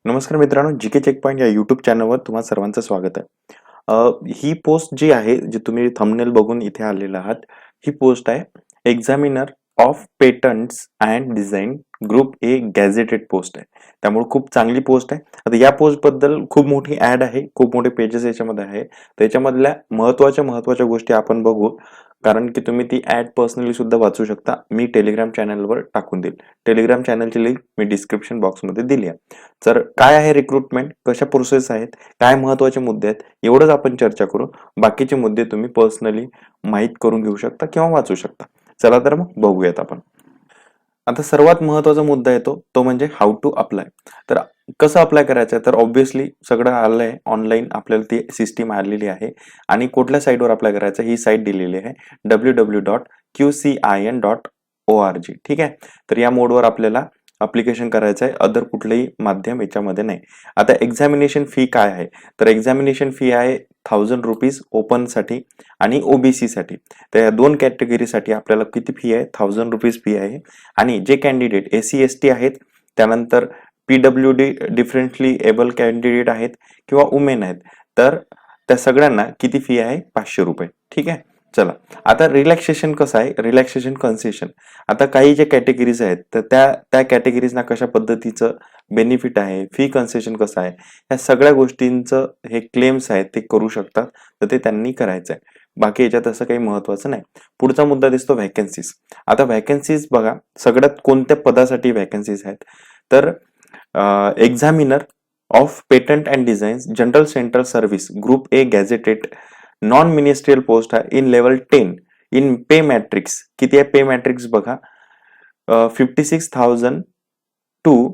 नमस्कार मित्रांनो, GK check point या यूट्यूब चॅनलवर तुम्हा सर्वांचं स्वागत आहे. ही पोस्ट जी आहे, जी तुम्ही थंबनेल बघून इथे आलेला आहात, ही पोस्ट आहे examiner of patents and design group A gazetted post आहे. त्यामुळे खूप चांगली पोस्ट आहे. आता या पोस्टबद्दल खूप मोठी ॲड आहे, खूप मोठे पेजेस याच्यामध्ये आहे. त्याच्यामधल्या महत्त्वाच्या गोष्टी आपण बघू. कारण की तुम्ही ती ॲड पर्सनली सुद्धा वाचू शकता. मी टेलिग्राम चॅनलवर टाकून देईल. टेलिग्राम चॅनलची लिंक मी डिस्क्रिप्शन बॉक्समध्ये दिली आहे. तर काय आहे रिक्रुटमेंट, कशा प्रोसेस आहेत, काय महत्त्वाचे मुद्दे आहेत, एवढंच आपण चर्चा करू. बाकीचे मुद्दे तुम्ही पर्सनली माहीत करून घेऊ शकता किंवा वाचू शकता. चला तर मग बघूयात आपण. आता सर्वात महत्त्वाचा मुद्दा येतो तो म्हणजे हाऊ टू अप्लाय. तर कसं अप्लाय करायचं आहे, तर ऑब्व्हियसली सगळं आलंय ऑनलाईन, आपल्याला ती सिस्टीम आलेली आहे. आणि कुठल्या साईटवर अप्लाय करायचं ही साईट दिलेली आहे www.qcin.org. ठीक आहे. तर या मोडवर आपल्याला अप्लिकेशन करायचं आहे, अदर कुठलंही माध्यम याच्यामध्ये नाही. आता एक्झामिनेशन फी काय आहे, तर एक्झामिनेशन फी आहे ₹1000 ओपनसाठी आणि ओबीसी साठी. तर या दोन कॅटेगरीसाठी आपल्याला किती फी आहे, ₹1000 फी आहे. आणि जे कॅन्डिडेट SC ST आहेत, त्यानंतर PWD डिफरंटली एबल कॅन्डिडेट आहेत किंवा वुमेन आहेत, तर त्या सगळ्यांना किती फी आहे, ₹500. ठीक आहे. चला, आता रिलॅक्सेशन कसं आहे, रिलॅक्सेशन कन्सेशन. आता काही जे कॅटेगरीज आहेत, तर त्या त्या कॅटेगरीजना कशा पद्धतीचं बेनिफिट आहे, फी कन्सेशन कसं आहे, या सगळ्या गोष्टींचं हे क्लेम्स आहेत ते करू शकतात. तर ते त्यांनी करायचं आहे. बाकी याच्यात असं काही महत्वाचं नाही. पुढचा मुद्दा दिसतो व्हॅकन्सीज. आता व्हॅकन्सीज बघा, सगळ्यात कोणत्या पदासाठी व्हॅकन्सीज आहेत, तर examiner of patent and designs general central service group A gazetted non ministerial post आहे in level 10 in pay matrix. किती आहे पे मॅट्रिक्स बघा, 56,000 टू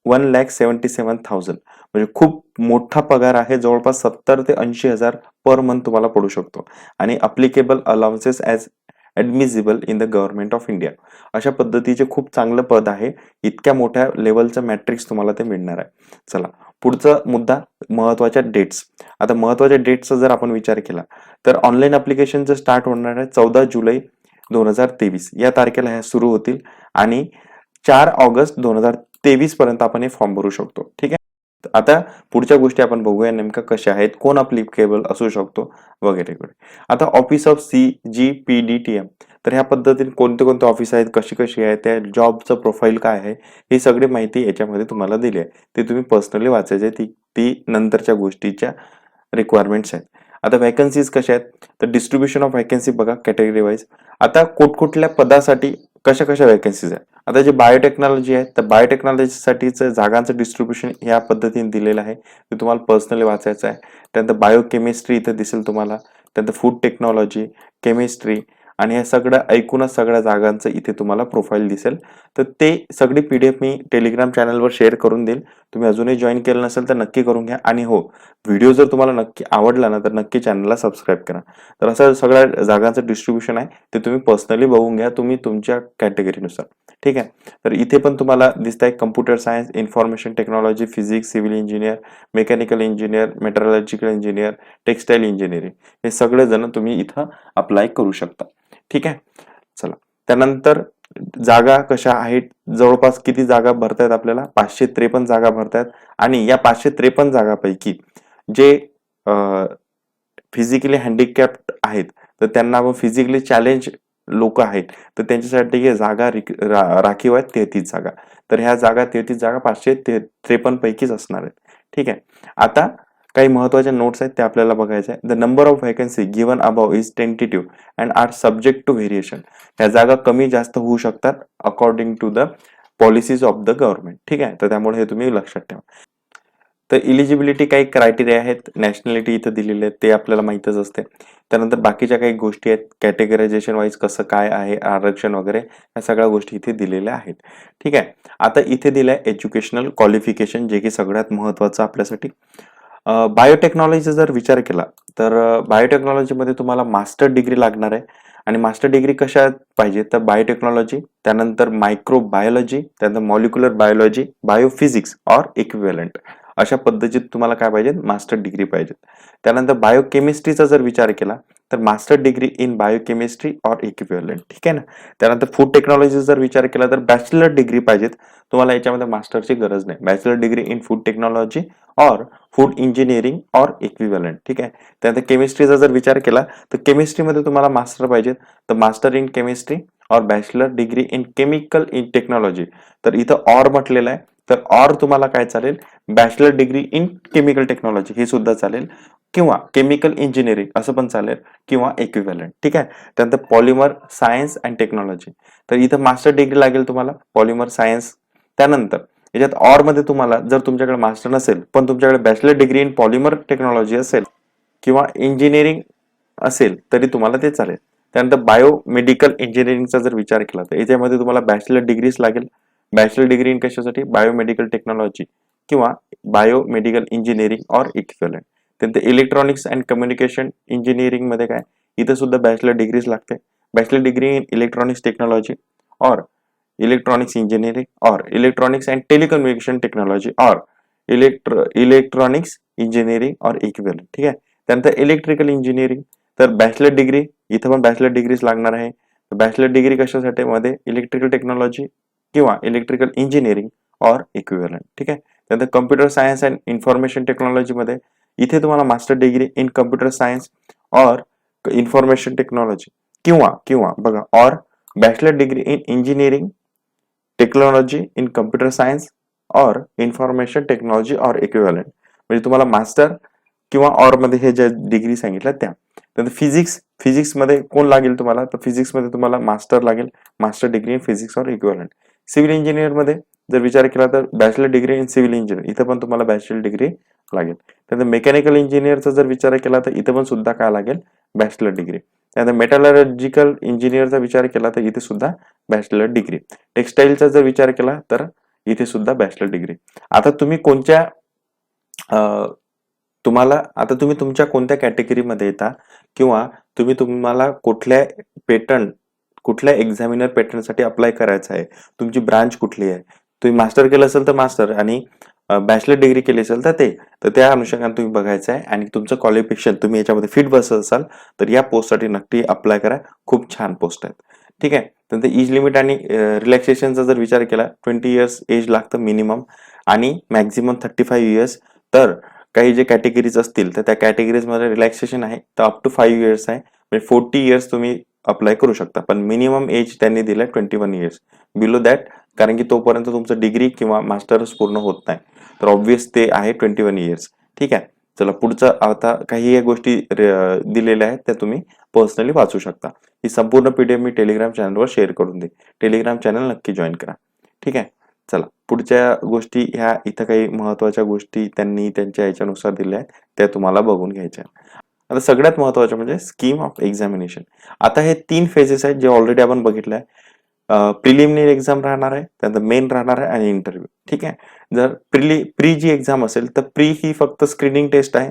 1,77,000. म्हणजे खूप मोठा पगार आहे, जवळपास 70 ते 80,000 पर मंथ तुम्हाला पडू शकतो. आणि applicable allowances as admissible in the government of India. अशा पद्धतीचे खूप चांगलं पद आहे. इतक्या मोठ्या लेवलचं मॅट्रिक्स तुम्हाला ते मिळणार आहे. चला, पुढचा मुद्दा महत्वाच्या डेट्स. आता महत्वाच्या डेट्सचा जर आपण विचार केला, तर ऑनलाईन अप्लिकेशन जर स्टार्ट होणार आहे 14 जुलै 2023 या तारखेला ह्या सुरू होतील. आणि 4 ऑगस्ट 2023 पर्यंत आपण हे फॉर्म भरू शकतो. ठीक आहे. आता पुढच्या गोष्टी आपण बघूया नेमक्या कशा आहेत, कोण अप्लिकेबल असू शकतो वगैरे वगैरे. आता ऑफिस ऑफ CGPDTM. तर ह्या पद्धतीने कोणते कोणते ऑफिस आहेत, कशी कशी आहे, त्या जॉबचं प्रोफाईल काय आहे, ही सगळी माहिती याच्यामध्ये तुम्हाला दिली आहे. ते तुम्ही पर्सनली वाचायचे, ती ती नंतरच्या गोष्टीच्या रिक्वायरमेंट्स आहेत. आता व्हॅकन्सीज कशा आहेत, तर डिस्ट्रीब्युशन ऑफ व्हॅकन्सी बघा कॅटेगरी वाईज. आता कुठकुठल्या पदासाठी कशा कशा व्हॅकन्सीज आहेत. आता जे बायोटेक्नॉलॉजी आहे, तर बायोटेक्नॉलॉजीसाठीचं जागांचं डिस्ट्रीब्युशन ह्या पद्धतीने दिलेलं आहे, ते तुम्हाला पर्सनली वाचायचं आहे. त्यानंतर बायोकेमिस्ट्री इथे दिसेल तुम्हाला, त्यानंतर फूड टेक्नॉलॉजी, केमिस्ट्री, आणि हे सगळं ऐकूनच सगळ्या जागांचं इथे तुम्हाला प्रोफाईल दिसेल. तर ते सगळी PDF मी टेलिग्राम चॅनलवर शेअर करून देईल. तुम्ही अजूनही जॉईन केलं नसेल तर नक्की करून घ्या. आणि हो, व्हिडिओ जर तुम्हाला नक्की आवडला ना, तर नक्की चॅनलला सबस्क्राईब करा. तर असं सगळ्या जागांचं डिस्ट्रीब्युशन आहे, ते तुम्ही पर्सनली बघून घ्या, तुम्ही तुमच्या कॅटेगरीनुसार. ठीक आहे. तर इथे पण तुम्हाला दिसत आहे computer science, information technology, physics, civil engineer, mechanical engineer, metrological engineer, textile engineering, हे सगळे जण तुम्ही इथं अप्लाय करू शकता. ठीक आहे. चला, त्यानंतर जागा कशा आहेत, जवळपास किती जागा भरतायत, आपल्याला 553 जागा भरतायत. आणि या 553 जागापैकी जे फिजिकली हँडिकॅप्ड आहेत, तर त्यांना व फिजिकली चॅलेंज लोक आहेत, तर त्यांच्यासाठी हे जागा राखीव आहेत 33 जागा. तर ह्या जागा 33 जागा 553 पैकीच असणार आहेत. ठीक आहे. आता काही महत्वाच्या नोट्स आहेत, ते आपल्याला बघायचं आहे. The number of vacancy given above is tentative and are subject to variation. ह्या जागा कमी जास्त होऊ शकतात according to the policies of the government. ठीक आहे. तर त्यामुळे हे तुम्ही लक्षात ठेवा. तर इलिजिबिलिटी काही क्रायटेरिया आहेत, नॅशनॅलिटी इथं दिलेले आहेत, ते आपल्याला माहीतच असते. त्यानंतर बाकीच्या काही गोष्टी आहेत, कॅटेगरायझेशन वाईज कसं काय आहे, आरक्षण वगैरे, या सगळ्या गोष्टी इथे दिलेल्या आहेत. ठीक आहे. आता इथे दिलंय एज्युकेशनल क्वालिफिकेशन, जे की सगळ्यात महत्वाचं आपल्यासाठी. बायोटेक्नॉलॉजीचा जर विचार केला, तर बायोटेक्नॉलॉजीमध्ये तुम्हाला मास्टर डिग्री लागणार आहे. आणि मास्टर डिग्री कशात पाहिजे, तर बायोटेक्नॉलॉजी, त्यानंतर मायक्रोबायोलॉजी, त्यानंतर molecular biology, biophysics or equivalent, अशा पद्धतीत तुम्हाला काय पाहिजे, मास्टर डिग्री पाहिजे. त्यानंतर बायोकेमिस्ट्रीचा जर विचार केला, तर master degree in biochemistry or equivalent, ठीक आहे ना. त्यानंतर फूड टेक्नॉलॉजी जर विचार केला तर बॅचलर डिग्री पाहिजेत तुम्हाला, याच्यामध्ये मास्टरची गरज नाही. Bachelor degree in food technology or food engineering or equivalent, ठीक आहे. त्यानंतर केमिस्ट्रीचा जर विचार केला तर केमिस्ट्रीमध्ये तुम्हाला मास्टर पाहिजेत, तर मास्टर इन केमिस्ट्री और bachelor degree in chemical in technology. तर इथं ऑर म्हटलेलं आहे, तर ऑर तुम्हाला काय चालेल, bachelor degree in chemical technology हे सुद्धा चालेल, किंवा केमिकल इंजिनिअरिंग असं पण चालेल, किंवा इक्विव्हॅलंट, ठीक आहे. त्यानंतर पॉलिमर सायन्स अँड टेक्नॉलॉजी, तर इथं मास्टर डिग्री लागेल तुम्हाला पॉलिमर सायन्स. त्यानंतर याच्यात ऑर मध्ये तुम्हाला जर तुमच्याकडे मास्टर नसेल पण तुमच्याकडे bachelor degree in polymer technology असेल किंवा इंजिनिअरिंग असेल तरी तुम्हाला ते चालेल. त्यानंतर बायोमेडिकल इंजिनिअरिंगचा जर विचार केला तर याच्यामध्ये तुम्हाला बॅचलर डिग्रीच लागेल. बॅचलर डिग्री इन कशासाठी, बायोमेडिकल टेक्नॉलॉजी किंवा बायोमेडिकल इंजिनिअरिंग ऑर इक्विव्हॅलंट. त्यानंतर इलेक्ट्रॉनिक्स अँड कम्युनिकेशन इंजिनिअरिंग मध्ये काय, इथं सुद्धा बॅचलर डिग्रीच लागते. Bachelor degree in electronics technology और इलेक्ट्रॉनिक्स इंजिनिअरिंग और इलेक्ट्रॉनिक्स अँड टेलिकम्युनिकेशन टेक्नॉलॉजी और इलेक्ट्रॉनिक्स इंजिनिअरिंग और इक्विव्हॅलंट, ठीक आहे. त्यानंतर इलेक्ट्रिकल इंजिनिअरिंग, तर बॅचलर डिग्री इथं पण बॅचलर डिग्रीच लागणार आहे. बॅचलर डिग्री कशासाठी मध्ये, इलेक्ट्रिकल टेक्नॉलॉजी किंवा इलेक्ट्रिकल इंजिनिअरिंग और इक्विव्हॅलंट, ठीक आहे. त्यानंतर computer science and information technology मध्ये इथे तुम्हाला master degree in computer science और इन्फॉर्मेशन टेक्नॉलॉजी किंवा किंवा बघा, और bachelor degree in engineering technology in computer science और इन्फॉर्मेशन टेक्नॉलॉजी और इक्विव्हॅलंट, म्हणजे तुम्हाला मास्टर किंवा ऑर मध्ये हे ज्या डिग्री सांगितल्या त्या. त्यानंतर फिजिक्स मध्ये कोण लागेल तुम्हाला, तर फिजिक्स मध्ये तुम्हाला मास्टर लागेल, मास्टर डिग्री इन फिजिक्स और इक्विव्हॅलंट. सिव्हिल इंजिनियर मध्ये जर विचार केला तर bachelor degree in civil engineer, इथं पण तुम्हाला बॅचलर डिग्री लागेल. त्यानंतर मेकॅनिकल इंजिनियरचा जर विचार केला तर इथं पण सुद्धा काय लागेल, बॅचलर डिग्री. त्यानंतर मेटलर्जिकल इंजिनियरचा विचार केला तर इथे सुद्धा बॅचलर डिग्री. टेक्सटाईलचा जर विचार केला तर इथे सुद्धा बॅचलर डिग्री. आता तुम्ही कोणत्या तुम्हाला आता तुम्ही तुमच्या कोणत्या कॅटेगरीमध्ये येता किंवा तुम्हाला कुठल्या एक्झामिनर पॅटर्नसाठी अप्लाय करायचं आहे, तुमची ब्रांच कुठली आहे, तुम्ही मास्टर केलं असेल तर मास्टर आणि बॅचलर डिग्री केली असेल तर ते, तर त्या अनुषंगाने तुम्ही बघायचं आहे. आणि तुमचं क्वालिफिकेशन तुम्ही याच्यामध्ये फिट बसत असाल तर या पोस्टसाठी नक्की अप्लाय करा, खूप छान पोस्ट आहेत, ठीक आहे. त्यानंतर एज लिमिट आणि रिलॅक्सेशनचा जर विचार केला 20 इयर्स एज लागतं मिनिमम आणि मॅक्झिमम 35 इयर्स. तर काही जे कॅटेगरीज असतील तर त्या कॅटेगरीज मध्ये रिलॅक्सेशन आहे तर अप टू 5 इयर्स आहे, म्हणजे 40 इयर्स तुम्ही अप्लाय करू शकता. पण मिनिमम एज त्यांनी दिलाय 21 इयर्स, बिलो दॅट, कारण की तोपर्यंत तुमचं डिग्री किंवा मास्टर्स पूर्ण होत नाही, तर ऑब्विस ते आहे 21 इयर्स, ठीक आहे. चला पुढचं, आता काही गोष्टी दिलेल्या आहेत त्या तुम्ही पर्सनली वाचू शकता. ही संपूर्ण पीडीएफ मी टेलिग्राम चॅनलवर शेअर करून दे, टेलिग्राम चॅनल नक्की जॉईन करा, ठीक आहे. चला पुढच्या गोष्टी, ह्या इथं काही महत्वाच्या गोष्टी त्यांनी त्यांच्या याच्यानुसार दिल्या आहेत त्या तुम्हाला बघून घ्यायच्या. आता सगळ्यात महत्वाचं म्हणजे स्कीम ऑफ एक्झामिनेशन. आता हे 3 फेजेस आहेत जे ऑलरेडी आपण बघितले आहे. प्रिलिमिनरी एक्झाम राहणार आहे, त्यानंतर मेन राहणार आहे आणि इंटरव्ह्यू, ठीक आहे. जर प्री जी एक्झाम असेल तर प्री ही फक्त स्क्रीनिंग टेस्ट आहे,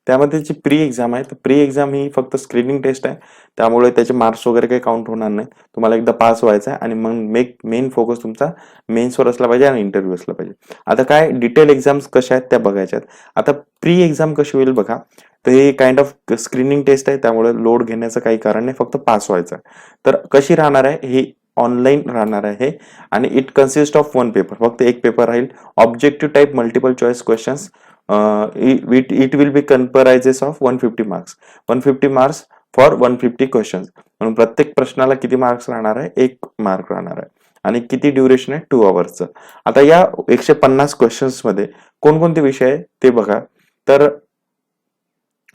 त्यामध्ये जी प्री एक्झाम आहे तर प्री एक्झाम ही फक्त स्क्रीनिंग टेस्ट आहे, त्यामुळे त्याचे मार्क्स वगैरे काही काउंट होणार नाही. तुम्हाला एकदा पास व्हायचं आहे आणि मग मेन फोकस तुमचा मेन्सवर असला पाहिजे आणि इंटरव्ह्यू असला पाहिजे. आता काय डिटेल एक्झाम्स कशा आहेत त्या बघायच्यात. आता प्री एक्झाम कशी होईल बघा, तर हे काइंड ऑफ स्क्रीनिंग टेस्ट आहे, त्यामुळे लोड घेण्याचं काही कारण नाही, फक्त पास व्हायचं आहे. तर कशी राहणार आहे, ही ऑनलाईन राहणार आहे आणि इट कन्सिस्ट ऑफ 1 पेपर, फक्त एक पेपर राहील. Objective type multiple choice questions, it will be comprises of 150 marks, 150 marks for 150 questions. म्हणून प्रत्येक प्रश्नाला किती मार्क्स राहणार आहे, 1 मार्क राहणार आहे. आणि किती ड्युरेशन आहे, 2 आवर्सचं. आता या 150 क्वेश्चन्स मध्ये कोणकोणते विषय आहे ते बघा. तर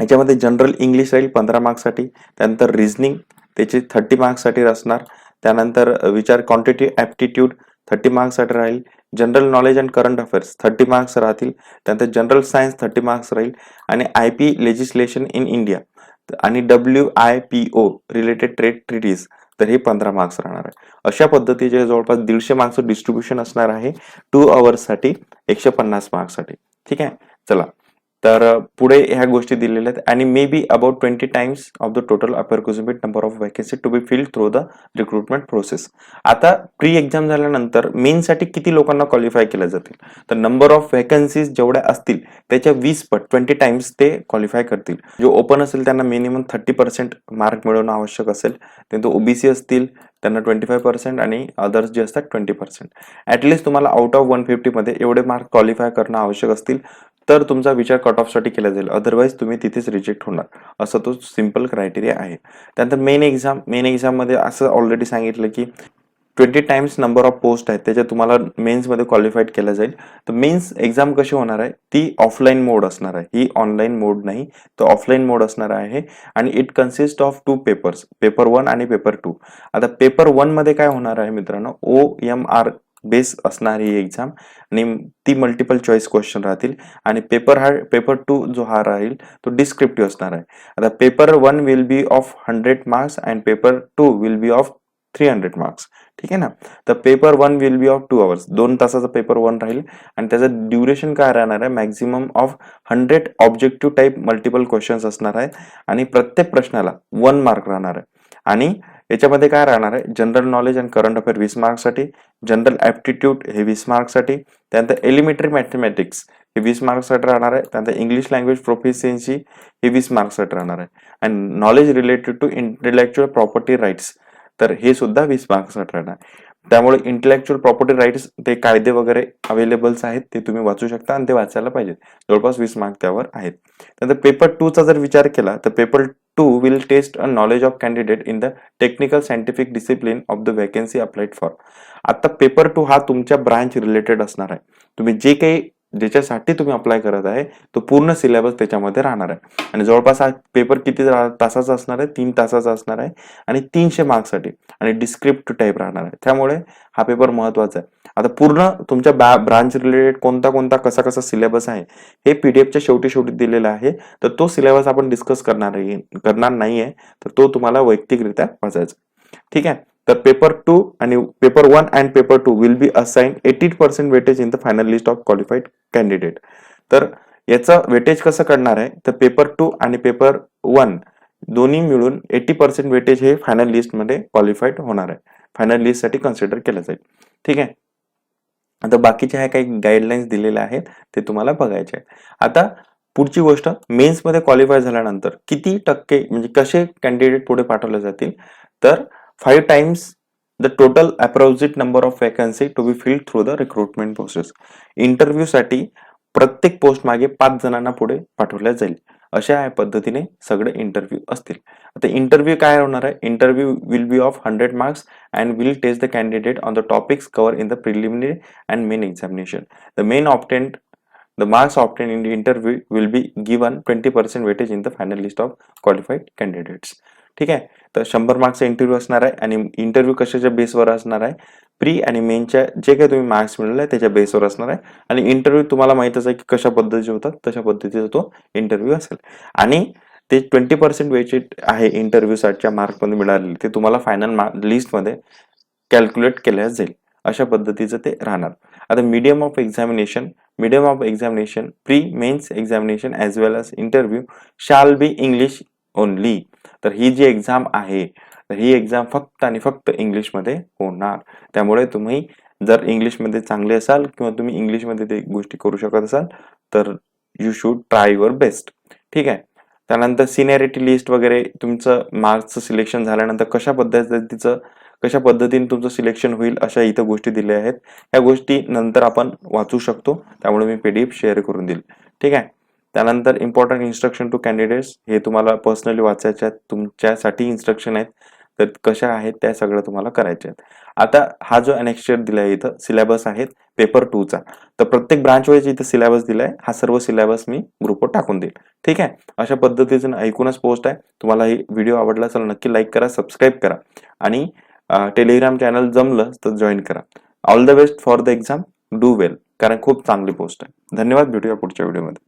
याच्यामध्ये जनरल इंग्लिश राहील 15 मार्क्ससाठी, त्यानंतर रिझनिंग त्याचे 30 मार्क्ससाठी असणार, त्यानंतर विचार क्वांटिटेटिव्ह ऍप्टिट्यूड 30 मार्क्ससाठी राहील, general knowledge and current affairs 30 marks राहतील, त्यानंतर जनरल सायन्स 30 मार्क्स राहील, आणि आयपी लेजिस्लेशन इन इंडिया आणि WIPO रिलेटेड ट्रेड ट्रिटीज, तर हे 15 मार्क्स राहणार आहे. अशा पद्धतीचे जवळपास 150 मार्क्स डिस्ट्रीब्युशन असणार आहे 2 आवर्स साठी, 150 मार्क्स साठी, ठीक आहे. चला, तर पुढे ह्या गोष्टी दिलेल्या आहेत आणि may be about 20 times of the total approximate number of vacancy to be filled through the recruitment process. आता प्री एक्झाम झाल्यानंतर मेनसाठी किती लोकांना क्वालिफाय केलं जातील, तर नंबर ऑफ वॅकन्सीज जेवढ्या असतील त्याच्या 20 पट 20 टाइम्स ते क्वालिफाय करतील. जो ओपन असेल त्यांना मिनिमम 30% मार्क मिळवणं आवश्यक असेल, तो ओबीसी असतील त्यांना 25% आणि अदर्स जे असतात 20%. ऍटलिस्ट तुम्हाला आउट ऑफ 150 मध्ये एवढे मार्क क्वालिफाय करणं आवश्यक असतील तर तुमचा विचार कट ऑफ साठी केला जाईल, अदरवाईज तुम्ही तिथेच रिजेक्ट होणार. असं तो सिंपल क्रायटेरिया आहे. त्यानंतर मेन एक्झाम मध्ये असं ऑलरेडी सांगितलं की 20 टाइम्स नंबर ऑफ पोस्ट आहेत त्याच्यात तुम्हाला मेन्स मध्ये क्वालिफाईड केलं जाईल. तर मेन्स एक्झाम कशी होणार आहे, ती ऑफलाईन मोड असणार आहे, ही ऑनलाईन मोड नाही, तर ऑफलाईन मोड असणार आहे. आणि it consist of 2 papers, paper 1 आणि पेपर 2. आता पेपर 1 मध्ये काय होणार आहे मित्रांनो, OMR बेस असणार ही एक्झाम आणि ती मल्टिपल चॉईस क्वेश्चन राहतील. आणि पेपर 2 जो हा राहील तो डिस्क्रिप्टिव्ह असणार आहे. आता paper 1 will be of 100 marks and paper 2 will be of 300 marks. ठीक आहे ना. तर paper 1 will be of 2 hours, 2 तासाचा पेपर 1 राहील आणि त्याचं ड्युरेशन काय राहणार आहे, maximum of 100 objective type multiple questions असणार आहेत आणि प्रत्येक प्रश्नाला 1 मार्क राहणार आहे. आणि याच्यामध्ये काय राहणार आहे, general knowledge and current affair 20 मार्क्ससाठी, जनरल ऍप्टिट्यूड हे 20 मार्क्ससाठी, त्यानंतर एलिमेंटरी मॅथमॅटिक्स हे 20 मार्क्ससाठी राहणार आहे, त्यानंतर इंग्लिश लँग्वेज प्रोफिशियन्सी हे 20 मार्क्ससाठी राहणार आहे. आणि knowledge related to intellectual property rights तर हे सुद्धा 20 मार्क्ससाठी राहणार. त्यामुळे इंटेलेक्च्युअल प्रॉपर्टी राईट्स ते कायदे वगैरे अवेलेबल्स आहेत, ते तुम्ही वाचू शकता आणि ते वाचायला पाहिजे. जवळपास 20 मार्क त्यावर आहेत. त्यानंतर पेपर 2 चा जर विचार केला तर paper 2 will test a knowledge of candidate in the technical scientific discipline of the vacancy applied for. आता पेपर 2 हा तुमच्या ब्रांच रिलेटेड असणार आहे. तुम्ही जे काही ज्याच्यासाठी तुम्ही अप्लाय करत आहे तो पूर्ण सिलेबस त्याच्यामध्ये राहणार आहे. आणि जवळपास हा पेपर किती तासाचा असणार आहे, 3 तासाचा असणार आहे आणि 300 मार्क्ससाठी आणि डिस्क्रिप्टिव्ह टाईप राहणार आहे. त्यामुळे हा पेपर महत्वाचा आहे. आता पूर्ण तुमच्या ब्रांच रिलेटेड कोणता कसा सिलेबस आहे हे पीडीएफच्या शेवटी दिलेला आहे. तर तो सिलेबस आपण डिस्कस करणार नाहीये, तर तो तुम्हाला वैयक्तिकरित्या वाचायचा. ठीक आहे. तर पेपर 2 आणि paper 1 and paper 2 will be assign 80% weightage in the final list of qualified candidate. तर याचं वेटेज कसं करणार आहे, तर पेपर 2 आणि पेपर 1 दोन्ही मिळून 80% वेटेज हे फायनल लिस्ट मध्ये क्वालिफाईड होणार आहे, फायनल लिस्ट साठी कन्सिडर केलं जाईल. ठीक आहे. आता बाकीच्या ह्या काही गाईडलाईन्स दिलेल्या आहेत ते तुम्हाला बघायचे आहेत. आता पुढची गोष्ट, मेन्स मध्ये क्वालिफाय झाल्यानंतर किती टक्के म्हणजे कसे कॅन्डिडेट पुढे पाठवले जातील, तर 5 times the total approximate number of vacancy to be filled through the recruitment process. Interview साठी प्रत्येक पोस्ट मागे 5 जणांना पुढे पाठवल्या जाईल. अशा पद्धतीने सगळे इंटरव्ह्यू असतील. आता इंटरव्ह्यू काय होणार आहे, interview will be of 100 marks and will test the candidate on the topics cover in the preliminary and main examination. The marks obtained in the interview will be given 20% weightage in the final list of qualified candidates. ठीक आहे. तर 100 मार्क्सचा interview असणार आहे आणि interview कशाच्या बेसवर असणार आहे, प्री आणि मेनच्या जे काही तुम्ही मार्क्स मिळवले त्याच्या बेसवर असणार आहे. आणि इंटरव्ह्यू तुम्हाला माहितच आहे की कशा पद्धतीचे होतात, तशा पद्धतीचा तो इंटरव्ह्यू असेल. आणि ते 20% वेटेज आहे इंटरव्ह्यू साठीच्या मार्क मध्ये मिळालेले, ते तुम्हाला फायनल लिस्ट मध्ये कॅल्क्युलेट केल्या जाईल. अशा पद्धतीचं ते राहणार. आता medium of examination pre mains examination as well as interview shall be English only. तर ही जी एक्झाम आहे तर ही एक्झाम फक्त आणि फक्त इंग्लिशमध्ये होणार. त्यामुळे तुम्ही जर इंग्लिशमध्ये चांगले असाल किंवा तुम्ही इंग्लिशमध्ये ते गोष्टी करू शकत असाल तर you should try your best. ठीक आहे. त्यानंतर सिनियरिटी लिस्ट वगैरे तुमचं मार्क्सचं सिलेक्शन झाल्यानंतर कशा पद्धतीने तुमचं सिलेक्शन होईल अशा इथं गोष्टी दिल्या आहेत. या गोष्टी नंतर आपण वाचू शकतो, त्यामुळे मी पीडीएफ शेअर करून देईल. ठीक आहे. त्यानंतर इम्पॉर्टंट इन्स्ट्रक्शन टू कॅन्डिडेट्स हे तुम्हाला पर्सनली वाचायच्या, तुमच्यासाठी इन्स्ट्रक्शन आहेत तर कशा आहेत त्या सगळं तुम्हाला करायच्या आहेत. आता हा जो अनेक्स्चर दिलाय इथं सिलेबस आहेत पेपर 2 चा, तर प्रत्येक ब्रांच वाईज इथं सिलेबस दिलाय. हा सर्व सिलेबस मी ग्रुपवर टाकून देईल. ठीक आहे. अशा पद्धतीचं ऐकूनच पोस्ट आहे. तुम्हाला ही व्हिडिओ आवडला असेल नक्की लाईक करा, सबस्क्राईब करा आणि टेलिग्राम चॅनल जमलं तर जॉईन करा. All the best for the exam, do well, कारण खूप चांगली पोस्ट आहे. धन्यवाद. भेटूया पुढच्या व्हिडिओमध्ये.